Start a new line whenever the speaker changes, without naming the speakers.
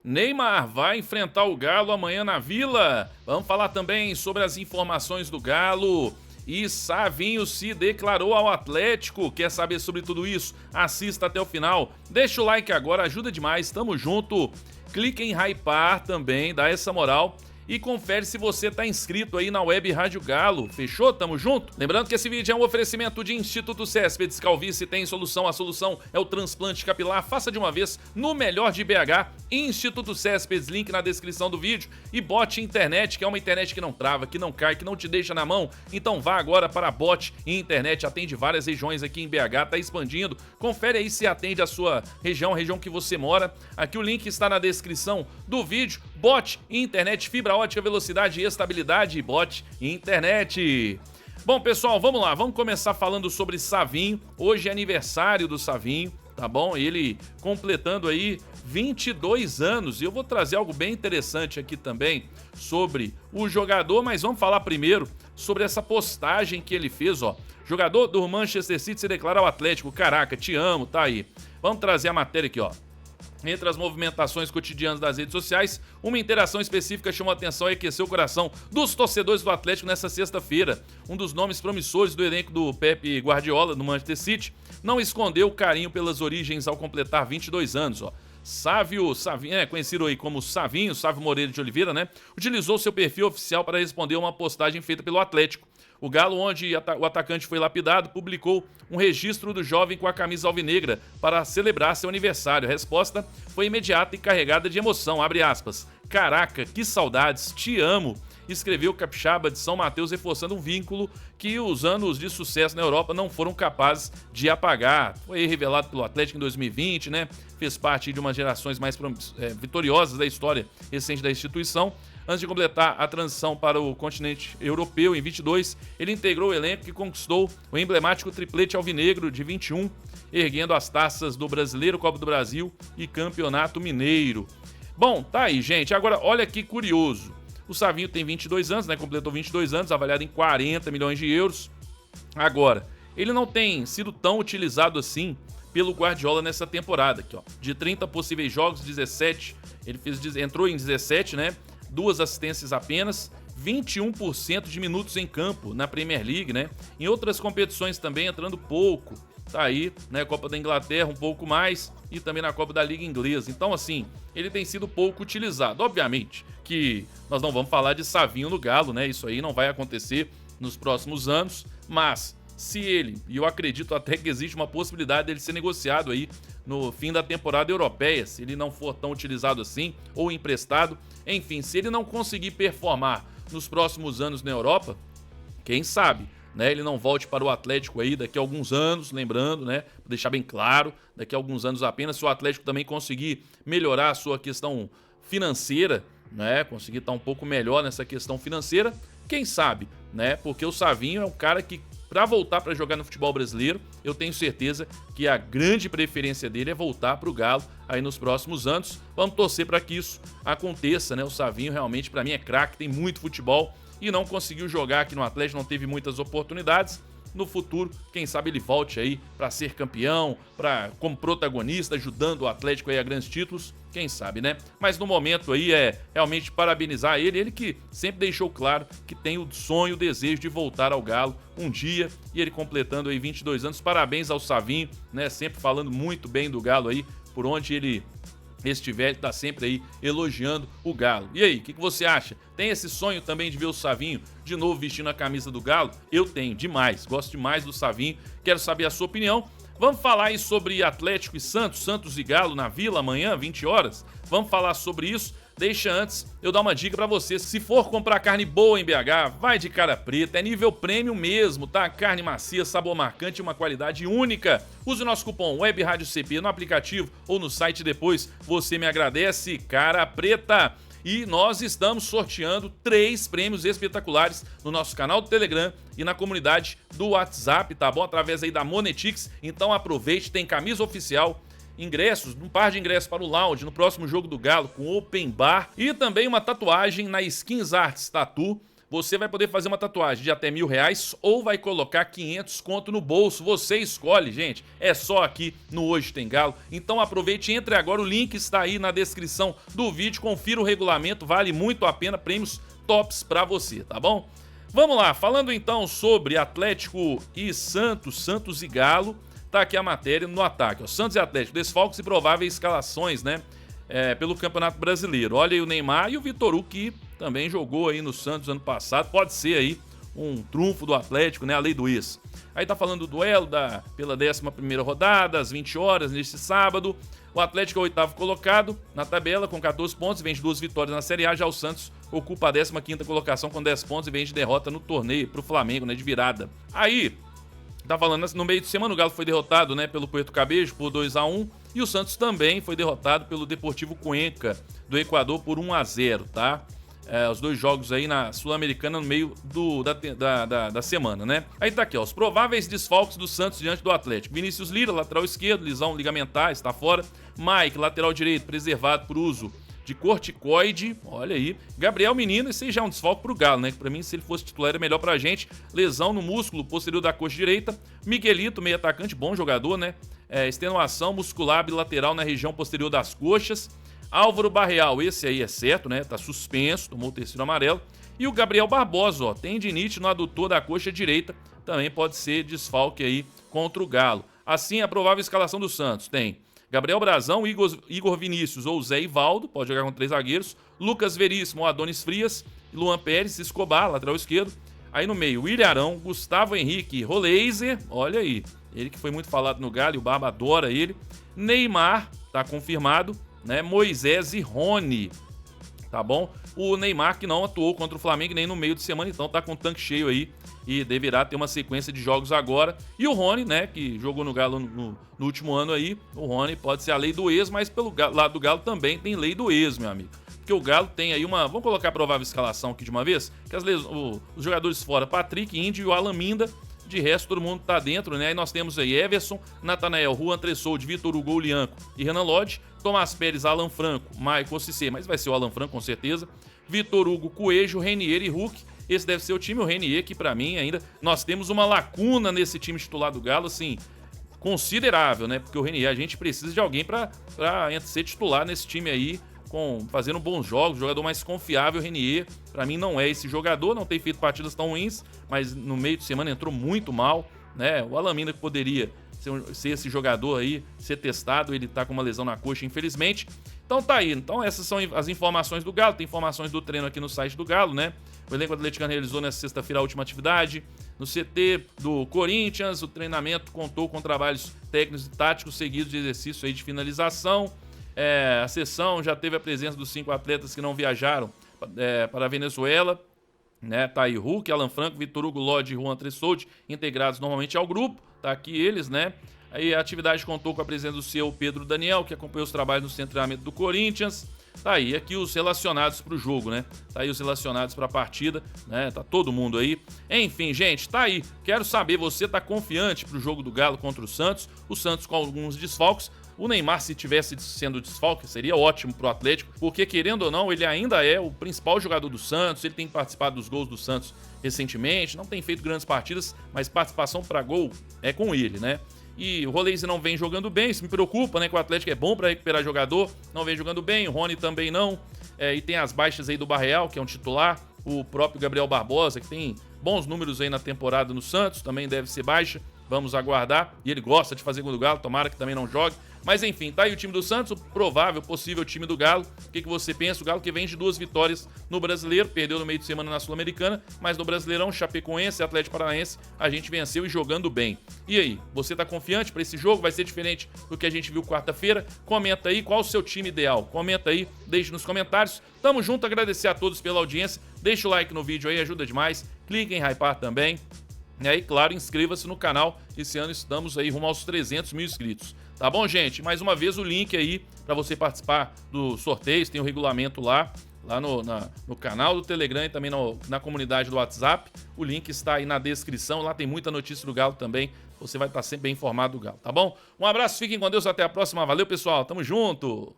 Neymar vai enfrentar o Galo amanhã na Vila. Vamos falar também sobre as informações do Galo. E Savinho se declarou ao Atlético. Quer saber sobre tudo isso? Assista até o final. Deixa o like agora, ajuda demais. Tamo junto. Clique em hypar também, dá essa moral. E confere se você tá inscrito aí na Web Rádio Galo. Fechou? Tamo junto? Lembrando que esse vídeo é um oferecimento de Instituto Céspedes. Calvície tem solução. A solução é o transplante capilar. Faça de uma vez no melhor de BH. Instituto Céspedes, link na descrição do vídeo. E Bote Internet, que é uma internet que não trava, que não cai, que não te deixa na mão. Então vá agora para a Bote Internet. Atende várias regiões aqui em BH, tá expandindo. Confere aí se atende a sua região, a região que você mora. Aqui o link está na descrição do vídeo. Bote Internet, fibra ótica, velocidade e estabilidade. Bote Internet. Bom, pessoal, vamos lá. Vamos começar falando sobre Savinho. Hoje é aniversário do Savinho, tá bom? Ele completando aí 22 anos. E eu vou trazer algo bem interessante aqui também sobre o jogador, mas vamos falar primeiro sobre essa postagem que ele fez, ó. Jogador do Manchester City se declara ao Atlético. Caraca, te amo, tá aí. Vamos trazer a matéria aqui, ó. Entre as movimentações cotidianas das redes sociais, uma interação específica chamou a atenção e aqueceu o coração dos torcedores do Atlético nesta sexta-feira. Um dos nomes promissores do elenco do Pep Guardiola, no Manchester City, não escondeu o carinho pelas origens ao completar 22 anos, ó. Savinho, conhecido aí como Savinho Moreira de Oliveira, né? Utilizou seu perfil oficial para responder uma postagem feita pelo Atlético. O Galo, onde o atacante foi lapidado, publicou um registro do jovem com a camisa alvinegra para celebrar seu aniversário. A resposta foi imediata e carregada de emoção. Abre aspas. Caraca, que saudades, te amo. Escreveu o capixaba de São Mateus, reforçando um vínculo que os anos de sucesso na Europa não foram capazes de apagar. Foi revelado pelo Atlético em 2020, né? Fez parte de uma das gerações mais vitoriosas da história recente da instituição. Antes de completar a transição para o continente europeu em 22, ele integrou o elenco que conquistou o emblemático triplete alvinegro de 21, erguendo as taças do Brasileiro, Copa do Brasil e Campeonato Mineiro. Bom, tá aí, gente. Agora, olha que curioso. O Savinho tem 22 anos, né? Completou 22 anos, avaliado em 40 milhões de euros. Agora, ele não tem sido tão utilizado assim pelo Guardiola nessa temporada aqui, ó. De 30 possíveis jogos, 17, entrou em 17, né? 2 assistências apenas, 21% de minutos em campo na Premier League, né? Em outras competições também entrando pouco. Tá aí, né? Copa da Inglaterra um pouco mais e também na Copa da Liga Inglesa. Então, assim, ele tem sido pouco utilizado. Obviamente que nós não vamos falar de Savinho no Galo, né? Isso aí não vai acontecer nos próximos anos, mas se ele, e eu acredito até que existe uma possibilidade dele ser negociado aí no fim da temporada europeia, se ele não for tão utilizado assim, ou emprestado, enfim, se ele não conseguir performar nos próximos anos na Europa, quem sabe, né, ele não volte para o Atlético aí daqui a alguns anos, lembrando, né, pra deixar bem claro, daqui a alguns anos apenas, se o Atlético também conseguir melhorar a sua questão financeira, né, conseguir estar um pouco melhor nessa questão financeira, quem sabe, né, porque o Savinho é um cara que, para voltar para jogar no futebol brasileiro, eu tenho certeza que a grande preferência dele é voltar para o Galo aí nos próximos anos. Vamos torcer para que isso aconteça, né? O Savinho realmente, para mim, é craque, tem muito futebol e não conseguiu jogar aqui no Atlético, não teve muitas oportunidades. No futuro, quem sabe ele volte aí para ser campeão, como protagonista, ajudando o Atlético aí a grandes títulos, quem sabe, né? Mas no momento aí é realmente parabenizar ele que sempre deixou claro que tem o sonho, o desejo de voltar ao Galo um dia, e ele completando aí 22 anos. Parabéns ao Savinho, né? Sempre falando muito bem do Galo aí, por onde ele estiver, ele tá sempre aí elogiando o Galo. E aí, o que você acha? Tem esse sonho também de ver o Savinho de novo vestindo a camisa do Galo? Eu tenho, demais. Gosto demais do Savinho. Quero saber a sua opinião. Vamos falar aí sobre Atlético e Santos, Santos e Galo na Vila amanhã, 20 horas. Vamos falar sobre isso. Deixa antes eu dar uma dica pra você. Se for comprar carne boa em BH, vai de Cara Preta. É nível premium mesmo, tá? Carne macia, sabor marcante e uma qualidade única. Use o nosso cupom WebRádioCP no aplicativo ou no site depois. Você me agradece, Cara Preta. E nós estamos sorteando 3 prêmios espetaculares no nosso canal do Telegram e na comunidade do WhatsApp, tá bom? Através aí da Monetix. Então aproveite, tem camisa oficial, ingressos, um par de ingressos para o lounge no próximo jogo do Galo com open bar e também uma tatuagem na Skins Arts Tattoo você vai poder fazer uma tatuagem de até R$1.000 ou vai colocar 500 conto no bolso. Você escolhe, gente. É só aqui no Hoje Tem Galo. Então aproveite e entre agora. O link está aí na descrição do vídeo. Confira o regulamento. Vale muito a pena. Prêmios tops pra você, tá bom? Vamos lá. Falando então sobre Atlético e Santos. Santos e Galo. Tá aqui a matéria no ataque. Ó. Santos e Atlético. Desfalques e prováveis escalações, né? Pelo Campeonato Brasileiro. Olha aí o Neymar e o Vitor Hugo, que também jogou aí no Santos ano passado. Pode ser aí um trunfo do Atlético, né? A lei do ex. Aí tá falando do duelo pela 11ª rodada, às 20 horas, neste sábado. O Atlético é o 8º colocado na tabela, com 14 pontos, vem de 2 vitórias na Série A. Já o Santos ocupa a 15ª colocação com 10 pontos e vem de derrota no torneio pro Flamengo, né? De virada. Aí, tá falando, no meio de semana o Galo foi derrotado, né? Pelo Puerto Cabello por 2-1. E o Santos também foi derrotado pelo Deportivo Cuenca do Equador por 1-0, tá? Os dois jogos aí na Sul-Americana no meio da semana, né? Aí tá aqui, ó, os prováveis desfalques do Santos diante do Atlético. Vinícius Lira, lateral esquerdo, lesão ligamentar, está fora. Mike, lateral direito, preservado por uso de corticoide, olha aí. Gabriel Menino, esse aí já é um desfalque pro Galo, né? Que pra mim, se ele fosse titular, era melhor pra gente. Lesão no músculo posterior da coxa direita. Miguelito, meio atacante, bom jogador, né? Extenuação muscular bilateral na região posterior das coxas. Álvaro Barreal, esse aí é certo, né? Tá suspenso, tomou o terceiro amarelo. E o Gabriel Barbosa, ó, tendinite no adutor da coxa direita, também pode ser desfalque aí contra o Galo. Assim, a provável escalação do Santos tem Gabriel Brazão, Igor Vinícius ou Zé Ivaldo, pode jogar com 3 zagueiros, Lucas Veríssimo, Adonis Frias, Luan Pérez, Escobar, lateral esquerdo. Aí no meio, William Arão, Gustavo Henrique, Roleiser, olha aí, ele que foi muito falado no Galo, e o Barba adora ele. Neymar, tá confirmado, né? Moisés e Rony, tá bom? O Neymar que não atuou contra o Flamengo nem no meio de semana, então tá com o tanque cheio aí e deverá ter uma sequência de jogos agora. E o Rony, né, que jogou no Galo no último ano aí, o Rony pode ser a lei do ex, mas pelo lado do Galo também tem lei do ex, meu amigo. Porque o Galo tem aí uma... Vamos colocar a provável escalação aqui de uma vez? Que os jogadores fora, Patrick, Índio e o Alan Minda. De resto, todo mundo tá dentro, né? Aí nós temos aí Everson, Natanael, Juan Tressolde, Vitor Hugo, Lianco e Renan Lodge. Tomás Pérez, Alan Franco, Maicon Cissé, mas vai ser o Alan Franco com certeza. Vitor Hugo, Coelho, Renier e Hulk. Esse deve ser o time, o Renier, que pra mim ainda... Nós temos uma lacuna nesse time titular do Galo, assim, considerável, né? Porque o Renier, a gente precisa de alguém pra ser titular nesse time aí, fazendo bons jogos, jogador mais confiável. O Renier, pra mim, não é esse jogador, não tem feito partidas tão ruins, mas no meio de semana entrou muito mal, né? O Alamina, que poderia ser esse jogador aí, ser testado, ele tá com uma lesão na coxa, infelizmente. Então tá aí, então essas são as informações do Galo, tem informações do treino aqui no site do Galo, né? O elenco atleticano realizou nessa sexta-feira a última atividade. No CT do Corinthians, o treinamento contou com trabalhos técnicos e táticos seguidos de exercício aí de finalização. A sessão já teve a presença dos 5 atletas que não viajaram para a Venezuela, né? Tá aí Hulk, Alan Franco, Vitor Hugo, Lodge e Juan Tressolde, integrados normalmente ao grupo. Tá aqui eles, né? Aí a atividade contou com a presença do CEO Pedro Daniel, que acompanhou os trabalhos no centro de treinamento do Corinthians. Tá aí aqui os relacionados para o jogo, né? Tá aí os relacionados para a partida, né? Tá todo mundo aí. Enfim, gente, tá aí. Quero saber, você tá confiante pro jogo do Galo contra o Santos com alguns desfalques. O Neymar, se tivesse sendo desfalque, seria ótimo pro Atlético, porque querendo ou não, ele ainda é o principal jogador do Santos, ele tem participado dos gols do Santos recentemente, não tem feito grandes partidas, mas participação para gol é com ele, né? E o Roleiser não vem jogando bem, isso me preocupa, né? Que o Atlético é bom para recuperar jogador, não vem jogando bem, o Rony também não. E tem as baixas aí do Barreal, que é um titular, o próprio Gabriel Barbosa, que tem bons números aí na temporada no Santos, também deve ser baixa. Vamos aguardar. E ele gosta de fazer gol do Galo, tomara que também não jogue. Mas enfim, tá aí o time do Santos, o provável, possível time do Galo. O que você pensa? O Galo que vem de 2 vitórias no Brasileiro, perdeu no meio de semana na Sul-Americana, mas no Brasileirão, Chapecoense, Atlético Paranaense, a gente venceu e jogando bem. E aí, você tá confiante para esse jogo? Vai ser diferente do que a gente viu quarta-feira? Comenta aí qual o seu time ideal. Comenta aí, deixe nos comentários. Tamo junto, agradecer a todos pela audiência. Deixa o like no vídeo aí, ajuda demais. Clique em hypar também. E aí, claro, inscreva-se no canal. Esse ano estamos aí rumo aos 300 mil inscritos. Tá bom, gente? Mais uma vez o link aí para você participar do sorteio. Tem o regulamento lá no canal do Telegram e também na comunidade do WhatsApp. O link está aí na descrição. Lá tem muita notícia do Galo também. Você vai estar sempre bem informado do Galo, tá bom? Um abraço, fiquem com Deus. Até a próxima. Valeu, pessoal. Tamo junto.